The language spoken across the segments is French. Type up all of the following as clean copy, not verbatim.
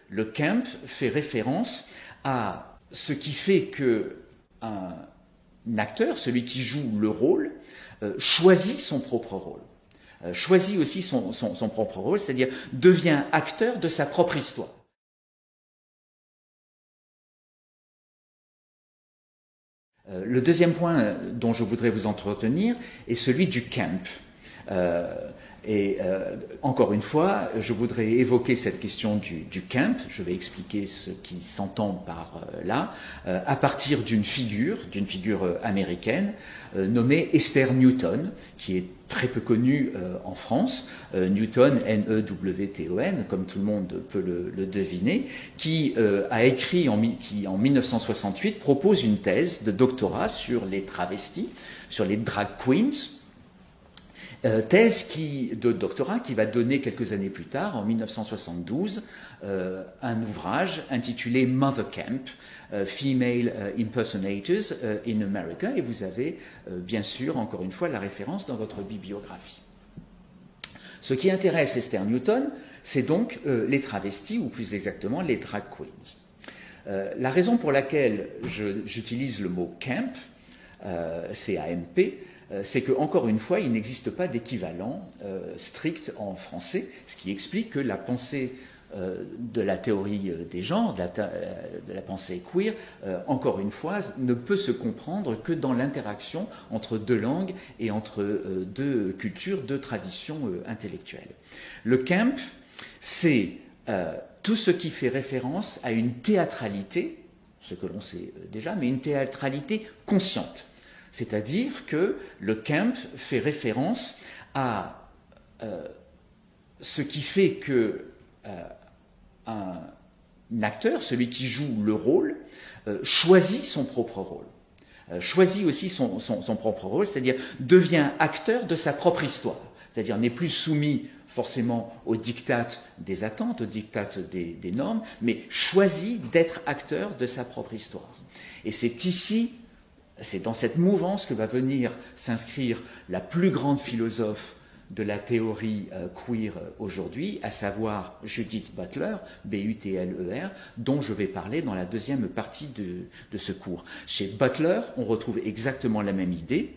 le camp fait référence à ce qui fait que un acteur, celui qui joue le rôle, choisit son propre rôle. Choisit aussi son propre rôle, c'est-à-dire devient acteur de sa propre histoire. Le deuxième point dont je voudrais vous entretenir est celui du camp. Encore une fois, je voudrais évoquer cette question du camp. Je vais expliquer ce qui s'entend par là, à partir d'une figure américaine nommée Esther Newton, qui est très peu connue en France. Newton, N-E-W-T-O-N, comme tout le monde peut le deviner, qui a écrit qui en 1968 propose une thèse de doctorat sur les travestis, sur les drag queens. Thèse de doctorat qui va donner quelques années plus tard, en 1972, un ouvrage intitulé Mother Camp, Female Impersonators in America, et vous avez bien sûr, encore une fois, la référence dans votre bibliographie. Ce qui intéresse Esther Newton, c'est donc les travestis, ou plus exactement les drag queens. La raison pour laquelle j'utilise le mot camp, C-A-M-P, c'est que, encore une fois, il n'existe pas d'équivalent strict en français, ce qui explique que la pensée de la théorie des genres, de la pensée queer, encore une fois, ne peut se comprendre que dans l'interaction entre deux langues et entre deux cultures, deux traditions intellectuelles. Le camp, c'est tout ce qui fait référence à une théâtralité, ce que l'on sait déjà, mais une théâtralité consciente. C'est-à-dire que le camp fait référence à ce qui fait que un acteur, celui qui joue le rôle, choisit son propre rôle. Choisit aussi son propre rôle, c'est-à-dire devient acteur de sa propre histoire. C'est-à-dire n'est plus soumis forcément aux dictates des attentes, aux dictates des normes, mais choisit d'être acteur de sa propre histoire. Et c'est dans cette mouvance que va venir s'inscrire la plus grande philosophe de la théorie queer aujourd'hui, à savoir Judith Butler, B-U-T-L-E-R, dont je vais parler dans la deuxième partie de ce cours. Chez Butler, on retrouve exactement la même idée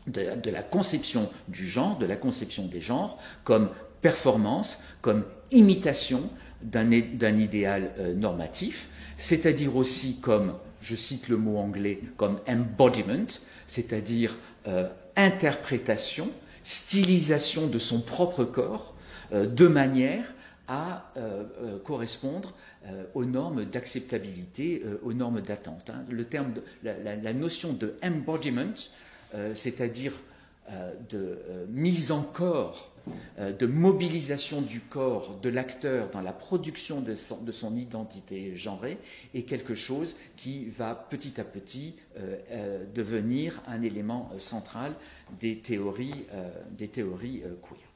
de la conception du genre, de la conception des genres, comme performance, comme imitation d'un idéal normatif, c'est-à-dire aussi comme, je cite le mot anglais, comme embodiment, c'est-à-dire interprétation, stylisation de son propre corps, de manière à correspondre aux normes d'acceptabilité, aux normes d'attente. La notion de embodiment, c'est-à-dire de mise en corps, de mobilisation du corps de l'acteur dans la production de son identité genrée, est quelque chose qui va petit à petit devenir un élément central des théories queer.